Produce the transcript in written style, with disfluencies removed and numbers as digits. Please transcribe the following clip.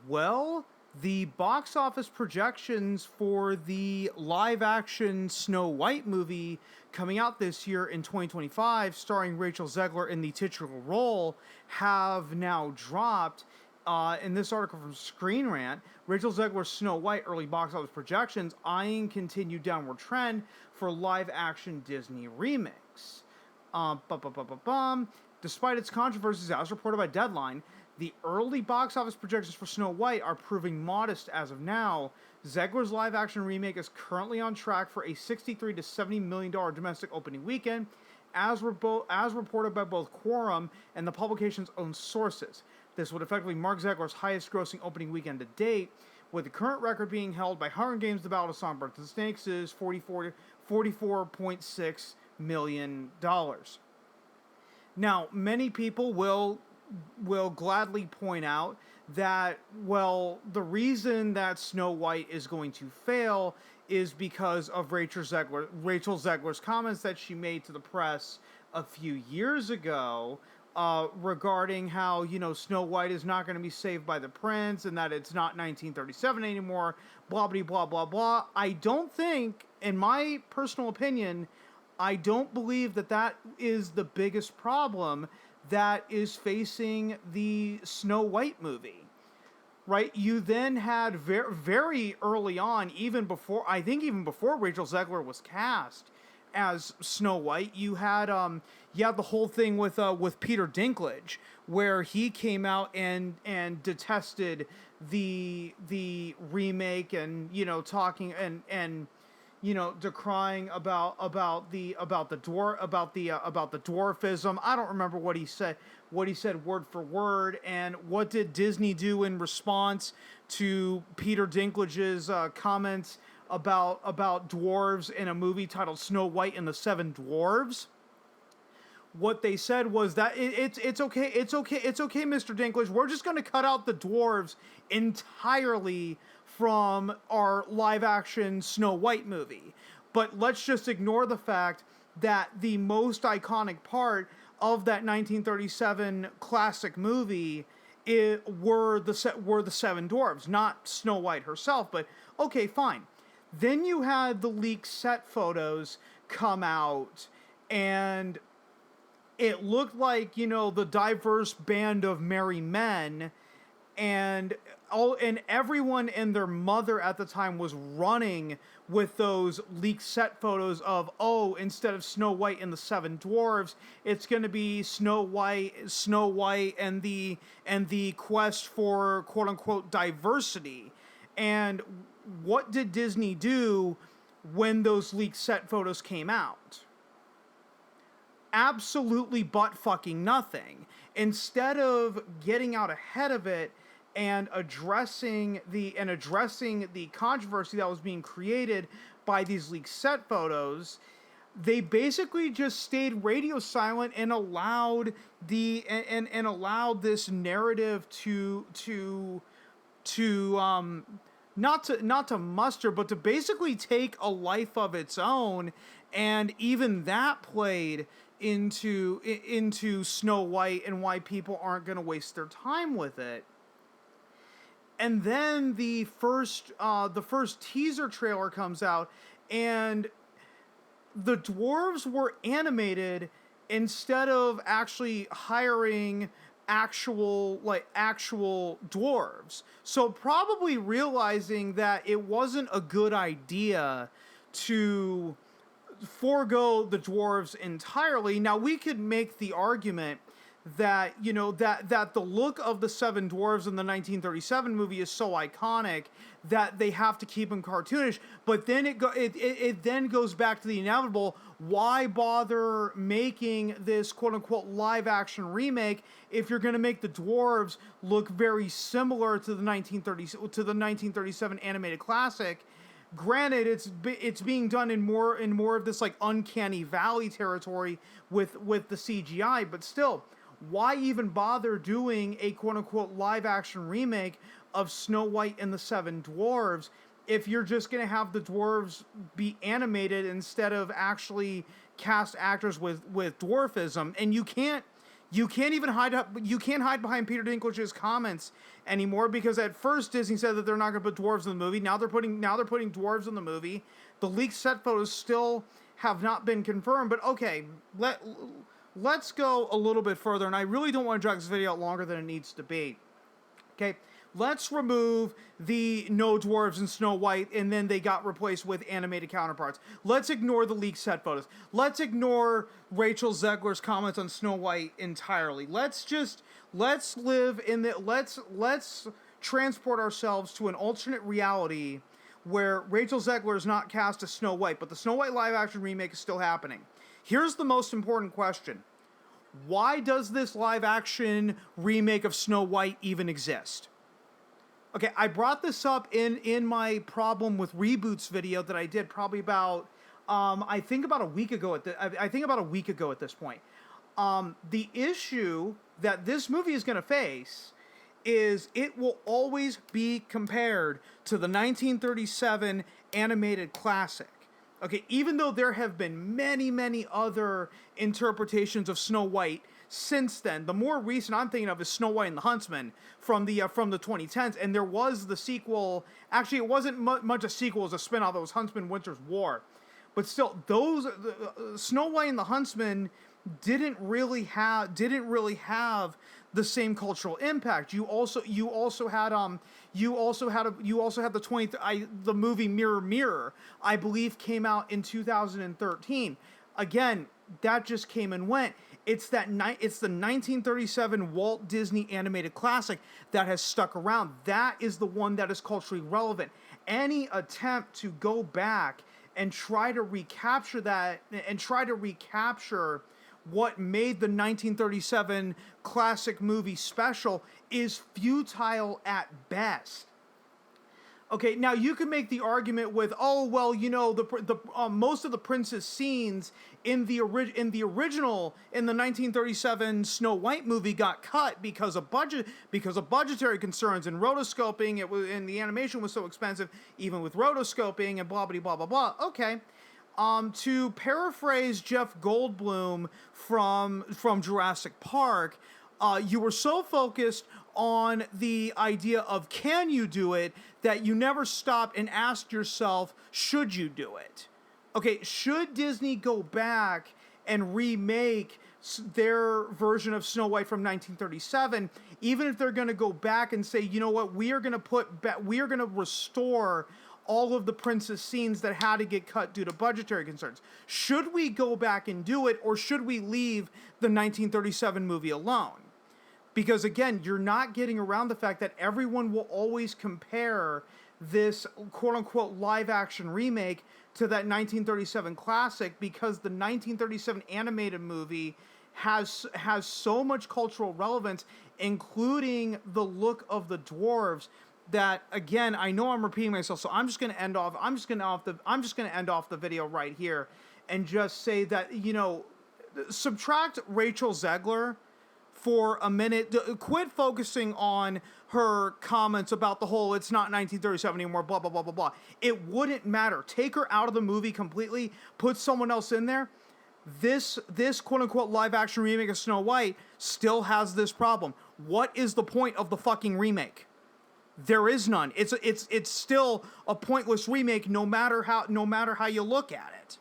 Well, the box office projections for the live-action Snow White movie coming out this year in 2025, starring Rachel Zegler in the titular role, have now dropped. In this article from Screen Rant, Rachel Zegler's Snow White early box office projections eyeing continued downward trend for live-action Disney remakes. Despite its controversies, as reported by Deadline, the early box office projections for Snow White are proving modest as of now. Zegler's live-action remake is currently on track for a $63 to $70 million domestic opening weekend, as reported by both Quorum and the publication's own sources. This would effectively mark Zegler's highest-grossing opening weekend to date, with the current record being held by Hunger Games: The Battle of Songbirds and Snakes, is $44.6 million. Now, many people will gladly point out that, well, the reason that Snow White is going to fail is because of Rachel Zegler's comments that she made to the press a few years ago regarding how, Snow White is not going to be saved by the prince and that it's not 1937 anymore, blah, blah, blah, blah, blah. I don't think, in my personal opinion, I don't believe that is the biggest problem that is facing the Snow White movie, right? You then had very early on, even before Rachel Zegler was cast as Snow White, you had the whole thing with Peter Dinklage, where he came out and detested the remake and talking and decrying about the dwarfism. I don't remember what he said word for word. And what did Disney do in response to Peter Dinklage's comments about dwarves in a movie titled Snow White and the Seven Dwarves? What they said was that it's okay, Mr. Dinklage. We're just going to cut out the dwarves entirely from our live-action Snow White movie. But let's just ignore the fact that the most iconic part of that 1937 classic movie were the Seven Dwarves, not Snow White herself. But okay, fine. Then you had the leaked set photos come out, and it looked like, the diverse band of merry men, and everyone and their mother at the time was running with those leaked set photos of, instead of Snow White and the Seven Dwarves, it's going to be Snow White and the quest for quote unquote diversity. And what did Disney do when those leaked set photos came out? Absolutely butt fucking nothing. Instead of getting out ahead of it and addressing the controversy that was being created by these leaked set photos, they basically just stayed radio silent and allowed this narrative to not to muster, but to basically take a life of its own. And even that played into Snow White and why people aren't going to waste their time with it. And then the first teaser trailer comes out, and the dwarves were animated instead of actually hiring actual dwarves. So probably realizing that it wasn't a good idea to forego the dwarves entirely. Now, we could make the argument that, that the look of the Seven Dwarves in the 1937 movie is so iconic that they have to keep them cartoonish. But then it then goes back to the inevitable: why bother making this quote unquote live action remake if you're going to make the dwarves look very similar to the 1937 animated classic? Granted, it's being done in more of this like uncanny valley territory with the CGI, but still, why even bother doing a quote-unquote live-action remake of Snow White and the Seven Dwarves if you're just going to have the dwarves be animated instead of actually cast actors with dwarfism? And you can't You can't even hide behind Peter Dinklage's comments anymore, because at first Disney said that they're not going to put dwarves in the movie. Now they're putting dwarves in the movie. The leaked set photos still have not been confirmed. But okay, let's go a little bit further, and I really don't want to drag this video out longer than it needs to be. Okay, let's remove the no dwarves in Snow White, and then they got replaced with animated counterparts. Let's ignore the leaked set photos. Let's ignore Rachel Zegler's comments on Snow White entirely. Let's transport ourselves to an alternate reality where Rachel Zegler is not cast as Snow White, but the Snow White live action remake is still happening. Here's the most important question. Why does this live action remake of Snow White even exist? Okay, I brought this up in my problem with reboots video that I did probably about I think about a week ago at this point. The issue that this movie is going to face is it will always be compared to the 1937 animated classic. Okay, even though there have been many, many other interpretations of Snow White since then, the more recent I'm thinking of is Snow White and the Huntsman from the 2010s, and there was the sequel. Actually, it wasn't much a sequel; it was a spinoff. It was Huntsman: Winter's War, but still, those Snow White and the Huntsman didn't really have the same cultural impact. You also had the movie Mirror Mirror, I believe, came out in 2013. Again, that just came and went. It's the 1937 Walt Disney animated classic that has stuck around. That is the one that is culturally relevant. Any attempt to go back and try to recapture that and try to recapture what made the 1937 classic movie special is futile at best. Okay, now you can make the argument with, oh well, you know, the most of the prince's scenes in the 1937 Snow White movie got cut because of budgetary concerns and rotoscoping. And the animation was so expensive, even with rotoscoping and blah blah blah blah blah. Okay. To paraphrase Jeff Goldblum from Jurassic Park, you were so focused on the idea of can you do it that you never stopped and asked yourself, should you do it? Okay, should Disney go back and remake their version of Snow White from 1937, even if they're going to go back and say, you know what, we are going to restore all of the prince's scenes that had to get cut due to budgetary concerns? Should we go back and do it, or should we leave the 1937 movie alone? Because again, you're not getting around the fact that everyone will always compare this quote-unquote live-action remake to that 1937 classic, because the 1937 animated movie has so much cultural relevance, including the look of the dwarves, that again, I know I'm repeating myself, so I'm just going to end off the video right here and just say that, you know, subtract Rachel Zegler for a minute. Quit focusing on her comments about the whole it's not 1937 anymore, blah blah blah blah blah. It wouldn't matter. Take her out of the movie completely, put someone else in there. This quote unquote live action remake of Snow White still has this problem. What is the point of the fucking remake? There is none. It's still a pointless remake, no matter how you look at it.